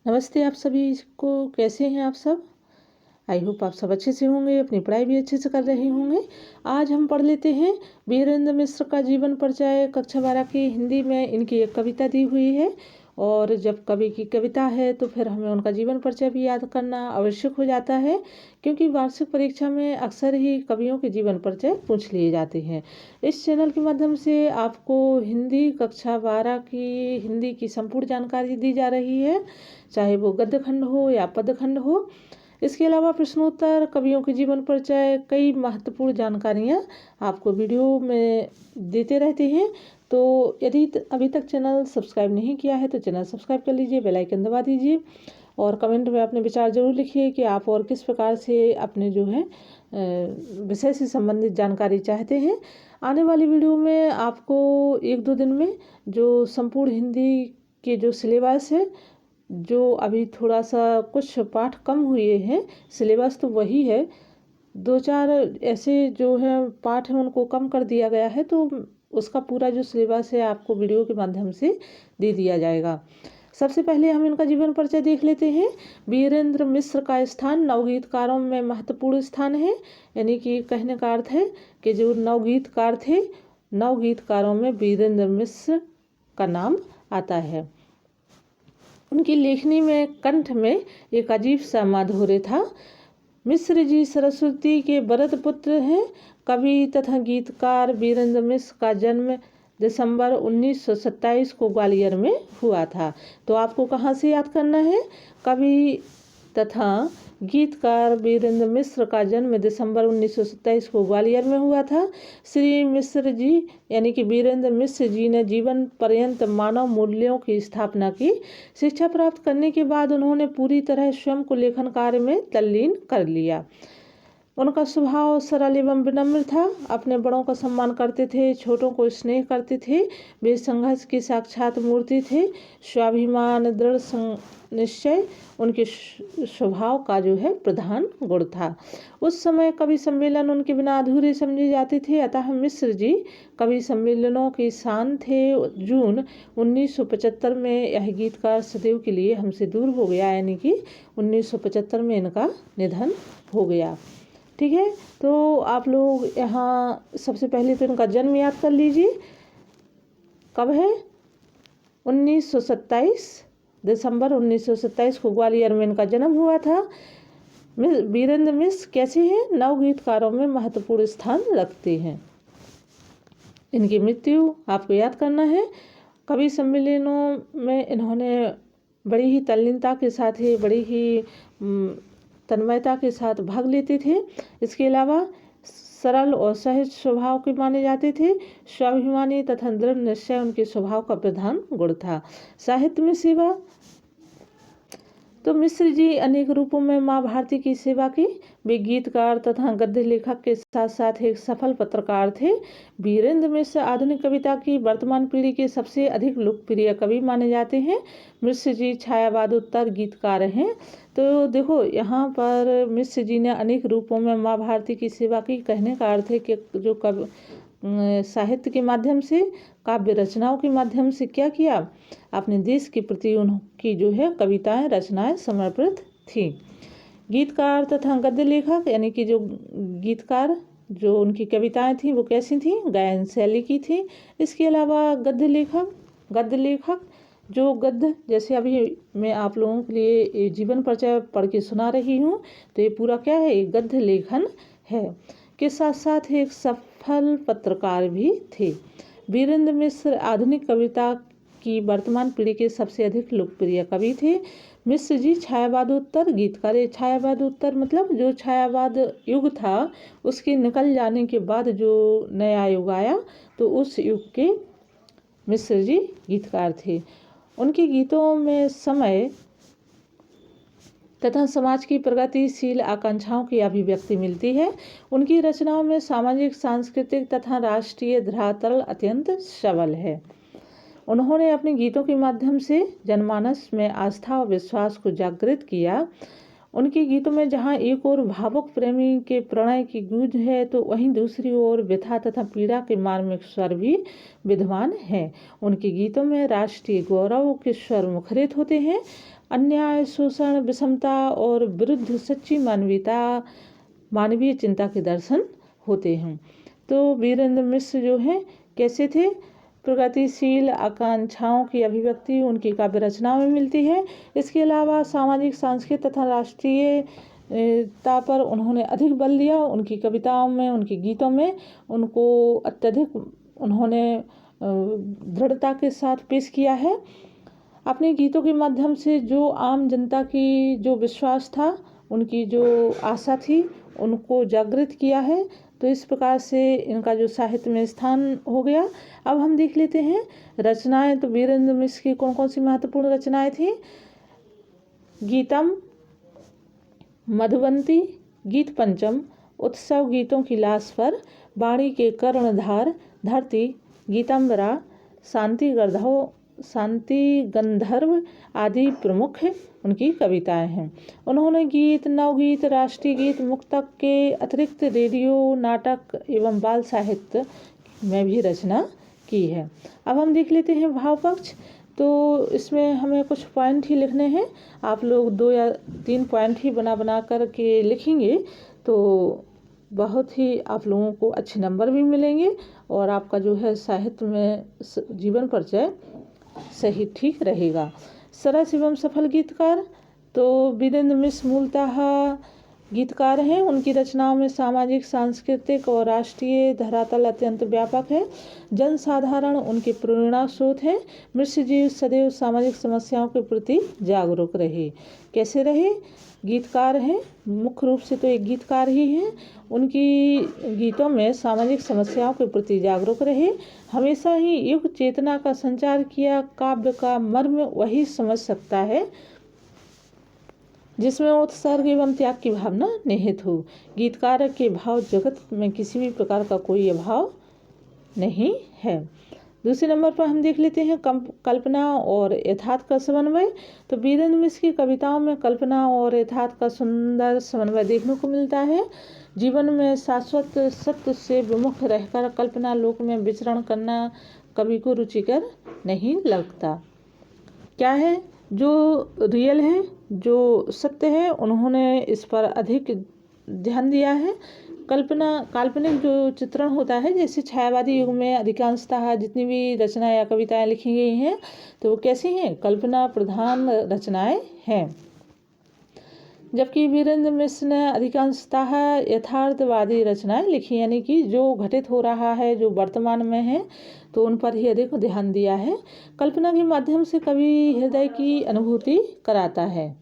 नमस्ते आप सभी को। कैसे हैं आप सब? आई होप आप सब अच्छे से होंगे, अपनी पढ़ाई भी अच्छे से कर रहे होंगे। आज हम पढ़ लेते हैं वीरेंद्र मिश्र का जीवन परिचय। कक्षा 12 की हिंदी में इनकी एक कविता दी हुई है, और जब कवि की कविता है तो फिर हमें उनका जीवन परिचय भी याद करना आवश्यक हो जाता है, क्योंकि वार्षिक परीक्षा में अक्सर ही कवियों के जीवन परिचय पूछ लिए जाते हैं। इस चैनल के माध्यम से आपको हिंदी कक्षा 12 की हिंदी की संपूर्ण जानकारी दी जा रही है, चाहे वो गद्य खंड हो या पद खंड हो। इसके अलावा प्रश्नोत्तर, कवियों के जीवन परिचय, कई महत्वपूर्ण जानकारियाँ आपको वीडियो में देते रहते हैं। तो यदि अभी तक चैनल सब्सक्राइब नहीं किया है तो चैनल सब्सक्राइब कर लीजिए, बेल आइकन दबा दीजिए, और कमेंट में अपने विचार जरूर लिखिए कि आप और किस प्रकार से अपने जो है विषय से संबंधित जानकारी चाहते हैं। आने वाली वीडियो में आपको 1-2 दिन में जो संपूर्ण हिंदी के जो सिलेबस है, जो अभी थोड़ा सा कुछ पाठ कम हुए हैं, सिलेबस तो वही है, 2-4 ऐसे जो है पाठ हैं उनको कम कर दिया गया है, तो उसका पूरा जो सिलेबस है आपको वीडियो के माध्यम से दे दिया जाएगा। सबसे पहले हम इनका जीवन परिचय देख लेते हैं। वीरेंद्र मिश्र का स्थान नवगीतकारों में महत्वपूर्ण स्थान है, यानी कि कहने का अर्थ है कि जो नवगीतकार थे, नवगीतकारों में वीरेंद्र मिश्र का नाम आता है। उनकी लेखनी में कंठ में एक अजीब सा माधुर्य था। मिश्र जी सरस्वती के वरद पुत्र हैं। कवि तथा गीतकार वीरेंद्र मिश्र का जन्म दिसंबर 1927 को ग्वालियर में हुआ था। तो आपको कहाँ से याद करना है? कवि तथा गीतकार वीरेंद्र मिश्र का जन्म दिसंबर 1927 को ग्वालियर में हुआ था। श्री मिश्र जी यानी कि वीरेंद्र मिश्र जी ने जीवन पर्यंत मानव मूल्यों की स्थापना की। शिक्षा प्राप्त करने के बाद उन्होंने पूरी तरह स्वयं को लेखन कार्य में तल्लीन कर लिया। उनका स्वभाव सरल एवं विनम्र था। अपने बड़ों का सम्मान करते थे, छोटों को स्नेह करते थे। वे संघर्ष की साक्षात मूर्ति थे। स्वाभिमान, दृढ़ निश्चय उनके स्वभाव का जो है प्रधान गुण था। उस समय कवि सम्मेलन उनके बिना अधूरे समझे जाते थे, अतः मिश्र जी कवि सम्मेलनों की शान थे। जून 1975 में यह गीतकार सदैव के लिए हमसे दूर हो गया, यानी कि 1975 में इनका निधन हो गया। ठीक है, तो आप लोग यहाँ सबसे पहले तो इनका जन्म याद कर लीजिए। कब है? 1927 दिसंबर 1927 को ग्वालियर में इनका जन्म हुआ था। वीरेंद्र मिश्र कैसे हैं? नवगीतकारों में महत्वपूर्ण स्थान रखते हैं। इनकी मृत्यु आपको याद करना है। कवि सम्मेलनों में इन्होंने बड़ी ही तल्लीनता के साथ ही, बड़ी ही तन्मयता के साथ भाग लेते थे। इसके अलावा सरल और सहज स्वभाव के माने जाते थे। स्वाभिमानी तथा दृढ़ निश्चय उनके स्वभाव का प्रधान गुण था। साहित्य में सेवा, तो मिश्र जी अनेक रूपों में माँ भारती की सेवा की। वे गीतकार तथा गद्य लेखक के साथ साथ एक सफल पत्रकार थे। वीरेंद्र मिश्र आधुनिक कविता की वर्तमान पीढ़ी के सबसे अधिक लोकप्रिय कवि माने जाते हैं। मिश्र जी छायावादोत्तर गीतकार हैं। तो देखो यहाँ पर मिश्र जी ने अनेक रूपों में माँ भारती की सेवा की। कहने का अर्थ है कि जो साहित्य के माध्यम से, काव्य रचनाओं के माध्यम से क्या किया, अपने देश के प्रति उनकी जो है कविताएं, रचनाएं समर्पित थी। गीतकार तथा गद्य लेखक, यानी कि जो गीतकार, जो उनकी कविताएं थी वो कैसी थी? गायन शैली की थी। इसके अलावा गद्य लेखक जो गद्य, जैसे अभी मैं आप लोगों के लिए जीवन परिचय पढ़ के सुना रही हूँ, तो ये पूरा क्या है? एक गद्य लेखन है। के साथ साथ एक सफल पत्रकार भी थे। वीरेंद्र मिश्र आधुनिक कविता की वर्तमान पीढ़ी के सबसे अधिक लोकप्रिय कवि थे। मिश्र जी छायावादोत्तर गीतकार। छायावादोत्तर मतलब जो छायावाद युग था उसके निकल जाने के बाद जो नया युग आया, तो उस युग के मिश्र जी गीतकार थे। उनके गीतों में समय तथा समाज की प्रगतिशील आकांक्षाओं की अभिव्यक्ति मिलती है। उनकी रचनाओं में सामाजिक, सांस्कृतिक तथा राष्ट्रीय धरातल अत्यंत सबल है। उन्होंने अपने गीतों के माध्यम से जनमानस में आस्था और विश्वास को जागृत किया। उनके गीतों में जहाँ एक ओर भावुक प्रेमी के प्रणय की गूंज है तो वहीं दूसरी ओर व्यथा तथा पीड़ा के मार्मिक स्वर भी विद्यमान हैं। उनके गीतों में राष्ट्रीय गौरव के स्वर मुखरित होते हैं। अन्याय, शोषण, विषमता और विरुद्ध सच्ची मानवीय चिंता के दर्शन होते हैं। तो वीरेंद्र मिश्र जो हैं कैसे थे? प्रगतिशील आकांक्षाओं की अभिव्यक्ति उनकी काव्य रचनाओं में मिलती है। इसके अलावा सामाजिक, सांस्कृतिक तथा राष्ट्रीयता पर उन्होंने अधिक बल दिया। उनकी कविताओं में, उनके गीतों में उनको अत्यधिक उन्होंने दृढ़ता के साथ पेश किया है। अपने गीतों के माध्यम से जो आम जनता की जो विश्वास था, उनकी जो आशा थी, उनको जागृत किया है। तो इस प्रकार से इनका जो साहित्य में स्थान हो गया। अब हम देख लेते हैं रचनाएं। तो वीरेंद्र मिश्र की कौन कौन सी महत्वपूर्ण रचनाएं थी? गीतम, मधुबंती, गीत पंचम, उत्सव गीतों की लाश पर, वाणी के कर्णधार, धरती, गीतांबरा, शांति गंधर्व आदि प्रमुख उनकी कविताएं हैं। उन्होंने गीत, नवगीत, राष्ट्रीय गीत, मुक्तक के अतिरिक्त रेडियो, नाटक एवं बाल साहित्य में भी रचना की है। अब हम देख लेते हैं भाव पक्ष। तो इसमें हमें कुछ पॉइंट ही लिखने हैं। आप लोग 2 या 3 पॉइंट ही बना कर के लिखेंगे तो बहुत ही आप लोगों को अच्छे नंबर भी मिलेंगे और आपका जो है साहित्य में जीवन परिचय सही ठीक रहेगा। सरस एवं सफल गीतकार। तो वीरेंद्र मिश्र मूलतः गीतकार हैं। उनकी रचनाओं में सामाजिक, सांस्कृतिक और राष्ट्रीय धरातल अत्यंत व्यापक है। जनसाधारण उनके प्रेरणा स्रोत हैं। मिश्र जी सदैव सामाजिक समस्याओं के प्रति जागरूक रहे। कैसे रहे? गीतकार हैं, मुख्य रूप से तो एक गीतकार ही हैं। उनकी गीतों में सामाजिक समस्याओं के प्रति जागरूक रहे। हमेशा ही युग चेतना का संचार किया। काव्य का मर्म वही समझ सकता है जिसमें उत्सर्ग एवं त्याग की भावना निहित हो। गीतकार के भाव जगत में किसी भी प्रकार का कोई अभाव नहीं है। दूसरे नंबर पर हम देख लेते हैं कल्पना और यथार्थ का समन्वय। तो वीरेंद्र मिश्र की कविताओं में कल्पना और यथार्थ का सुंदर समन्वय देखने को मिलता है। जीवन में शाश्वत सत्य से विमुख रहकर कल्पना लोक में विचरण करना कवि को रुचिकर नहीं लगता। क्या है? जो रियल है, जो सत्य है, उन्होंने इस पर अधिक ध्यान दिया है। काल्पनिक जो चित्रण होता है, जैसे छायावादी युग में अधिकांशतः जितनी भी रचनाएं या कविताएं लिखी गई हैं तो वो कैसी हैं? कल्पना प्रधान रचनाएं हैं। जबकि वीरेंद्र मिश्र ने अधिकांशतः यथार्थवादी रचनाएं लिखी, यानी कि जो घटित हो रहा है, जो वर्तमान में है, तो उन पर ही अधिक ध्यान दिया है। कल्पना के माध्यम से कवि हृदय की अनुभूति कराता है।